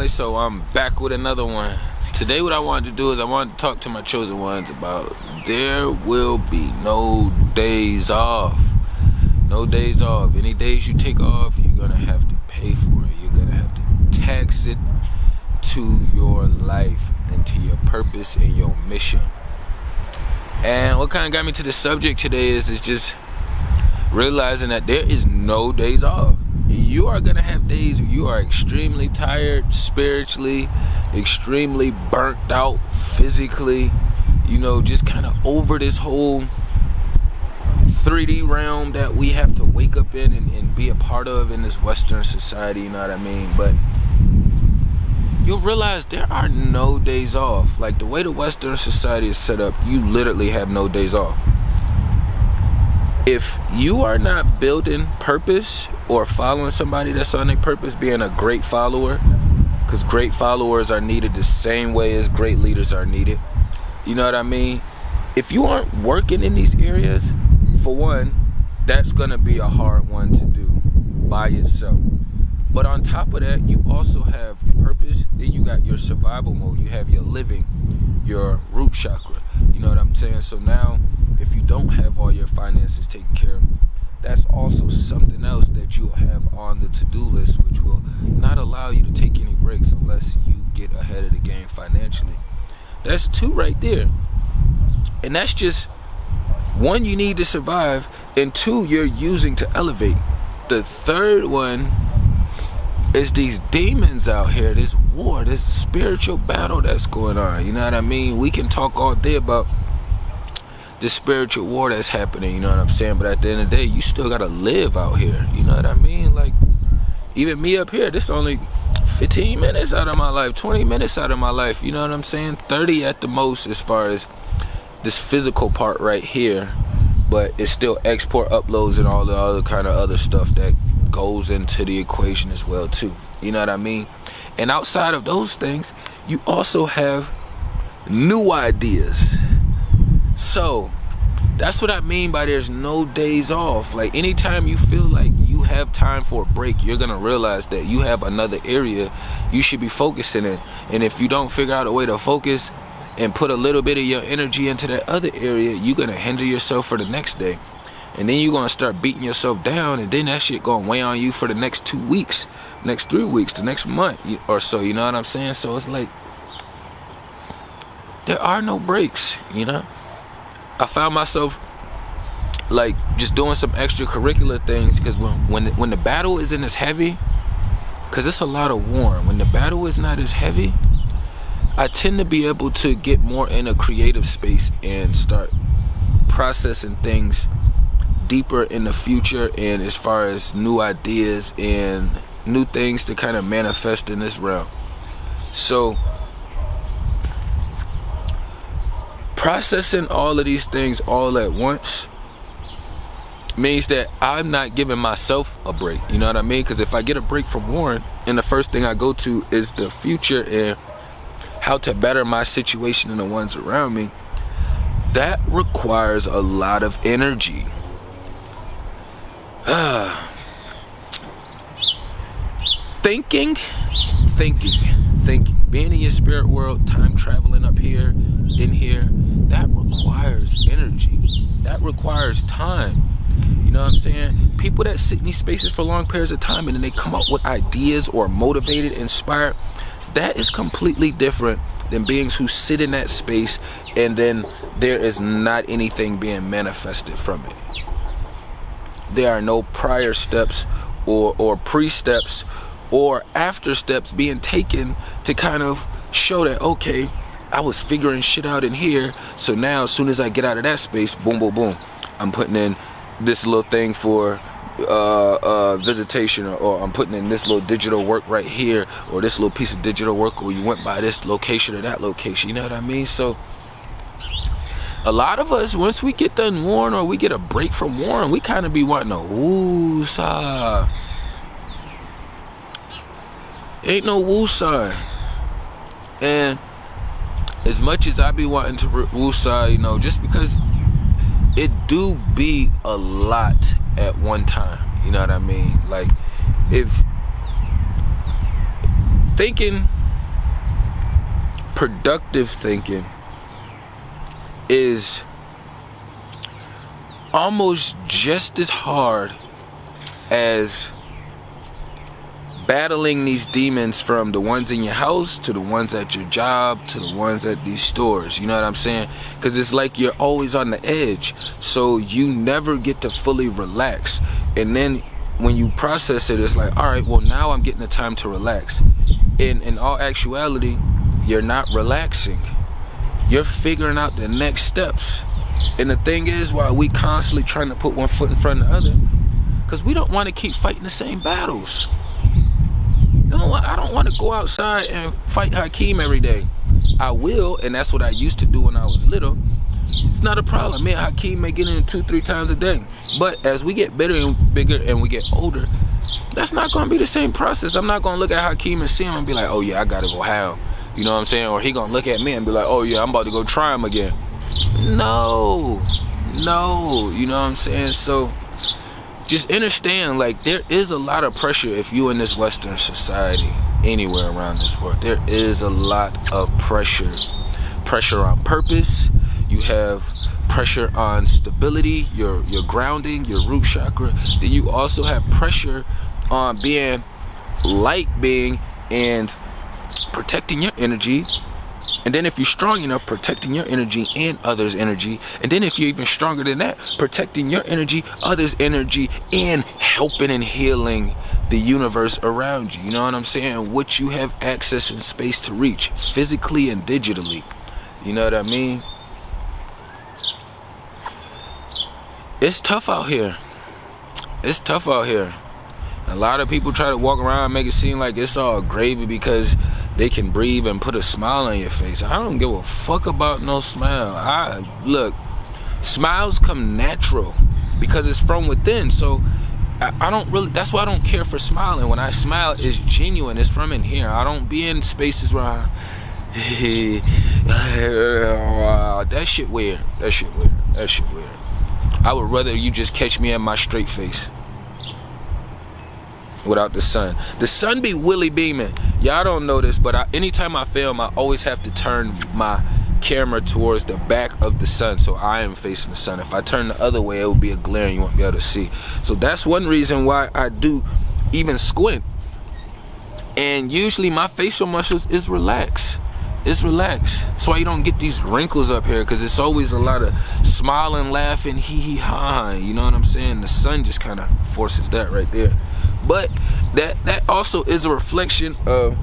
family. So I'm back with another one. Today what I wanted to do is I wanted to talk to my chosen ones about there will be no days off. No days off. Any days you take off, you're going to have to pay for it. You're going to have to tax it to your life and to your purpose and your mission. And what kind of got me to the subject today is just realizing that there is no days off. You are going to have days where you are extremely tired spiritually, extremely burnt out physically, just kind of over this whole 3D realm that we have to wake up in and be a part of in this Western society, you know what I mean? But you'll realize there are no days off. Like the way the Western society is set up, you literally have no days off. If you are not building purpose or following somebody that's on their purpose, being a great follower, because great followers are needed the same way as great leaders are needed. You know what I mean? If you aren't working in these areas, for one, that's going to be a hard one to do by yourself. But on top of that, you also have your purpose. Then you got your survival mode. You have your living, your root chakra. You know what I'm saying? So now, if you don't have all your finances taken care of, that's also something else that you'll have on the to-do list, which will not allow you to take any breaks unless you get ahead of the game financially. That's two right there. And that's just one, you need to survive, and two, you're using to elevate. The third one is these demons out here, this war, this spiritual battle that's going on. You know what I mean? We can talk all day about the spiritual war that's happening, you know what I'm saying? But at the end of the day, you still gotta live out here, you know what I mean? Like, even me up here, this only 15 minutes out of my life, 20 minutes out of my life, you know what I'm saying? 30 at the most as far as this physical part right here. But it's still export uploads and all the other kind of other stuff that goes into the equation as well too, you know what I mean? And outside of those things, you also have new ideas. So that's what I mean by there's no days off. Like anytime you feel like you have time for a break, you're gonna realize that you have another area you should be focusing in. And if you don't figure out a way to focus and put a little bit of your energy into that other area, you're gonna hinder yourself for the next day. And then you're gonna start beating yourself down, and then that shit gonna weigh on you for the next 2 weeks, next 3 weeks, the next month or so, you know what I'm saying? So it's like there are no breaks, you know? I found myself like just doing some extracurricular things, because when the battle isn't as heavy, because it's a lot of war, when the battle is not as heavy, I tend to be able to get more in a creative space and start processing things deeper in the future, and as far as new ideas and new things to kind of manifest in this realm. So processing all of these things all at once means that I'm not giving myself a break, you know what I mean? Because if I get a break from Warren, and the first thing I go to is the future and how to better my situation and the ones around me, that requires a lot of energy. Thinking. Being in your spirit world, time traveling up here, in here, that requires energy. That requires time. You know what I'm saying? People that sit in these spaces for long periods of time and then they come up with ideas or motivated, inspired, that is completely different than beings who sit in that space and then there is not anything being manifested from it. There are no prior steps or pre-steps or after steps being taken to kind of show that, okay, I was figuring shit out in here, so now as soon as I get out of that space, boom, boom, boom, I'm putting in this little thing for visitation, or I'm putting in this little digital work right here, or this little piece of digital work, or you went by this location or that location, you know what I mean? So a lot of us, once we get done warring or we get a break from warring, we kind of be wanting to woosah. Ain't no woosah. And as much as I be wanting to woosah, just because it do be a lot at one time, you know what I mean? Like, if productive thinking is almost just as hard as battling these demons, from the ones in your house to the ones at your job to the ones at these stores. You know what I'm saying? Because it's like you're always on the edge, so you never get to fully relax. And then when you process it, it's like, all right, well, now I'm getting the time to relax. In all actuality, you're not relaxing. You're figuring out the next steps. And the thing is, why we constantly trying to put one foot in front of the other, because we don't want to keep fighting the same battles. I don't want to go outside and fight Hakeem every day. I will, and that's what I used to do when I was little. It's not a problem. Me and Hakeem may get in 2-3 times a day. But as we get bigger and bigger and we get older, that's not going to be the same process. I'm not going to look at Hakeem and see him and be like, oh yeah, I got to go howl. You know what I'm saying? Or he going to look at me and be like, oh yeah, I'm about to go try him again. No, you know what I'm saying? So just understand, like, there is a lot of pressure if you in this Western society, anywhere around this world. There is a lot of pressure on purpose. You have pressure on stability, your grounding, your root chakra. Then you also have pressure on being light being and protecting your energy. And then if you're strong enough, protecting your energy and others' energy. And then if you're even stronger than that, protecting your energy, others' energy, and helping and healing the universe around you. You know what I'm saying? What you have access and space to reach, physically and digitally. You know what I mean? It's tough out here. It's tough out here. A lot of people try to walk around and make it seem like it's all gravy because they can breathe and put a smile on your face. I don't give a fuck about no smile. Look, smiles come natural because it's from within. So I don't really, that's why I don't care for smiling. When I smile, it's genuine. It's from in here. I don't be in spaces where that shit weird. I would rather you just catch me in my straight face without the sun. The sun be willy beaming. Y'all don't know this, but anytime I film, I always have to turn my camera towards the back of the sun, so I am facing the sun. If I turn the other way, it would be a glare and you won't be able to see. So that's one reason why I do even squint. And usually my facial muscles is relaxed. It's relaxed. That's why you don't get these wrinkles up here, because it's always a lot of smiling, laughing, hee ha. You know what I'm saying? The sun just kind of forces that right there. But that also is a reflection of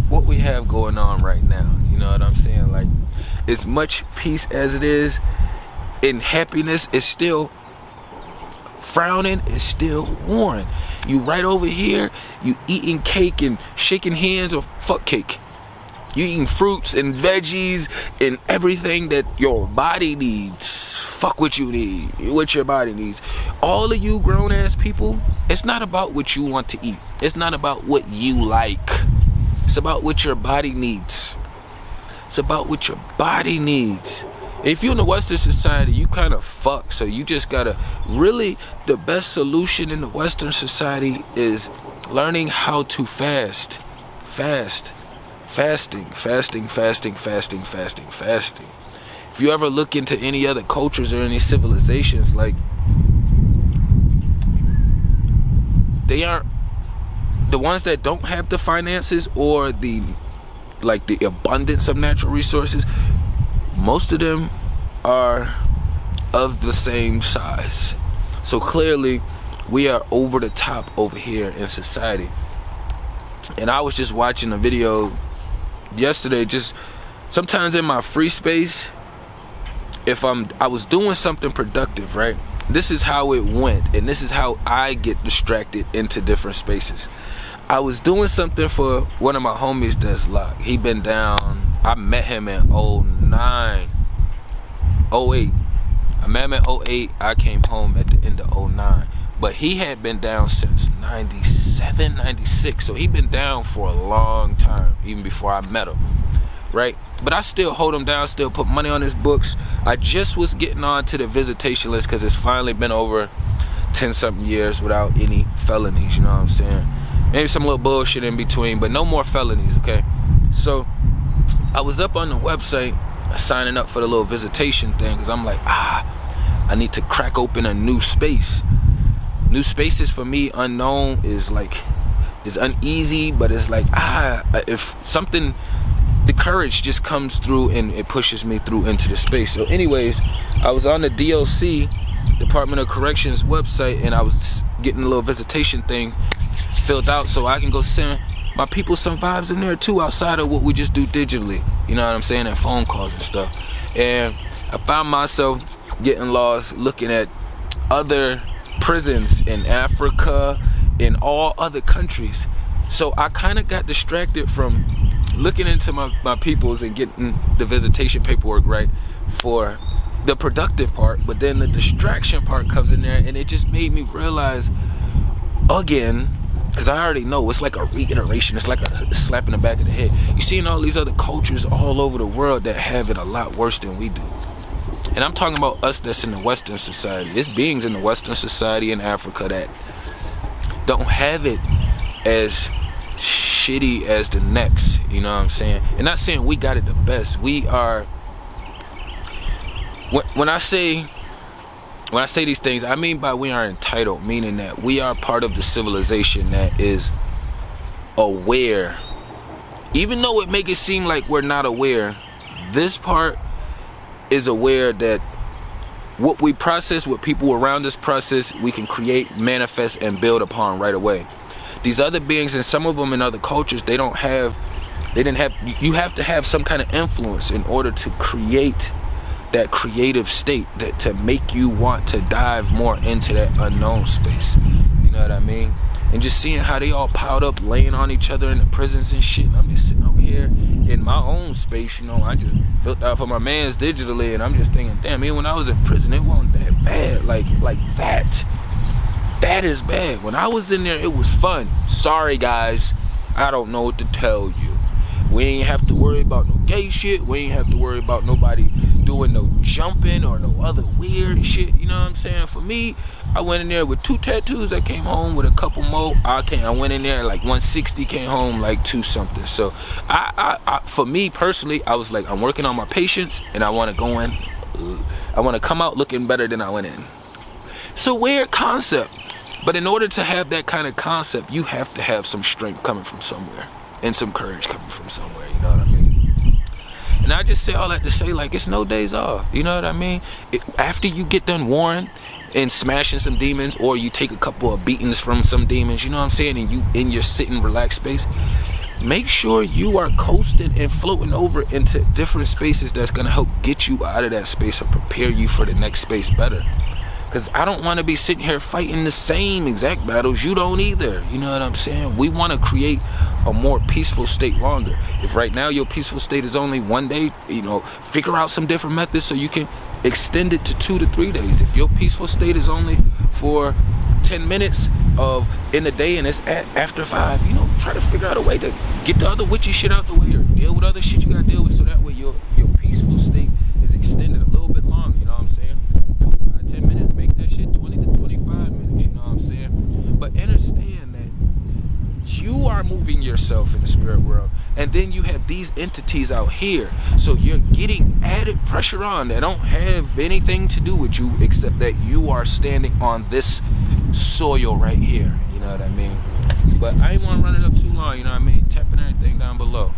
what we have going on right now. You know what I'm saying? Like, as much peace as it is, and happiness is still frowning, is still warring. You right over here, you eating cake and shaking hands, or fuck cake. You eating fruits and veggies and everything that your body needs. Fuck what you need, what your body needs. All of you grown ass people, it's not about what you want to eat. It's not about what you like. It's about what your body needs. It's about what your body needs. If you're in the Western society, you kind of fuck. So you just gotta really, the best solution in the Western society is learning how to fast. Fasting. If you ever look into any other cultures or any civilizations, like, they aren't, the ones that don't have the finances or the abundance of natural resources, most of them are of the same size. So clearly we are over the top over here in society. And I was just watching a video yesterday, just sometimes in my free space, if I was doing something productive, right? This is how it went, and this is how I get distracted into different spaces. I was doing something for one of my homies that's locked. He been down, I met him in 08. I met him in 08, I came home at the end of 09. But he had been down since 97, 96. So he'd been down for a long time, even before I met him, right? But I still hold him down, still put money on his books. I just was getting on to the visitation list because it's finally been over 10-something years without any felonies, you know what I'm saying? Maybe some little bullshit in between, but no more felonies, okay? So I was up on the website signing up for the little visitation thing, because I'm like, I need to crack open a new space. New spaces for me, unknown, is uneasy, but it's like, if something, the courage just comes through and it pushes me through into the space. So anyways, I was on the DLC, Department of Corrections website, and I was getting a little visitation thing filled out so I can go send my people some vibes in there too, outside of what we just do digitally, you know what I'm saying, and phone calls and stuff. And I found myself getting lost looking at other prisons in Africa, in all other countries. So I kind of got distracted from looking into my peoples and getting the visitation paperwork right for the productive part, but then the distraction part comes in there, and it just made me realize again, because I already know it's like a reiteration, it's like a slap in the back of the head. You see in all these other cultures all over the world that have it a lot worse than we do. And I'm talking about us that's in the Western society. There's beings in the Western society in Africa that don't have it as shitty as the next, you know what I'm saying? And not saying we got it the best. We are, when I say these things, I mean by we are entitled, meaning that we are part of the civilization that is aware. Even though it make it seem like we're not aware, this part is aware that what we process, what people around us process, we can create, manifest, and build upon right away. These other beings, and some of them in other cultures, you have to have some kind of influence in order to create that creative state to make you want to dive more into that unknown space. You know what I mean? And just seeing how they all piled up, laying on each other in the prisons and shit. And I'm just sitting over here in my own space, you know. I just filled out for my mans digitally, and I'm just thinking, damn, even when I was in prison, it wasn't that bad. Like that. That is bad. When I was in there, it was fun. Sorry, guys. I don't know what to tell you. We ain't have to worry about no gay shit. We ain't have to worry about nobody doing no jumping or no other weird shit. You know what I'm saying? For me, I went in there with 2 tattoos. I came home with a couple more. I went in there like 160, came home like 2 something. So I for me personally, I was like, I'm working on my patience, and I want to go in. I want to come out looking better than I went in. It's a weird concept. But in order to have that kind of concept, you have to have some strength coming from somewhere and some courage coming from somewhere, you know what I mean? And I just say all that to say, like, it's no days off, you know what I mean? After you get done warring and smashing some demons, or you take a couple of beatings from some demons, you know what I'm saying, and you in your sitting relaxed space, make sure you are coasting and floating over into different spaces that's going to help get you out of that space or prepare you for the next space better. Because I don't want to be sitting here fighting the same exact battles. You don't either. You know what I'm saying? We want to create a more peaceful state longer. If right now your peaceful state is only 1 day, you know, figure out some different methods so you can extend it to 2 to 3 days. If your peaceful state is only for 10 minutes in the day and it's after 5, you know, try to figure out a way to get the other witchy shit out the way or deal with other shit you got to deal with, so that way your peaceful state is extended a little bit longer. You know what I'm saying? 10 minutes, make that shit 20 to 25 minutes, you know what I'm saying? But understand that you are moving yourself in the spirit world, and then you have these entities out here, so you're getting added pressure on that don't have anything to do with you except that you are standing on this soil right here, you know what I mean? But I ain't want to run it up too long, you know what I mean? Tapping everything down below.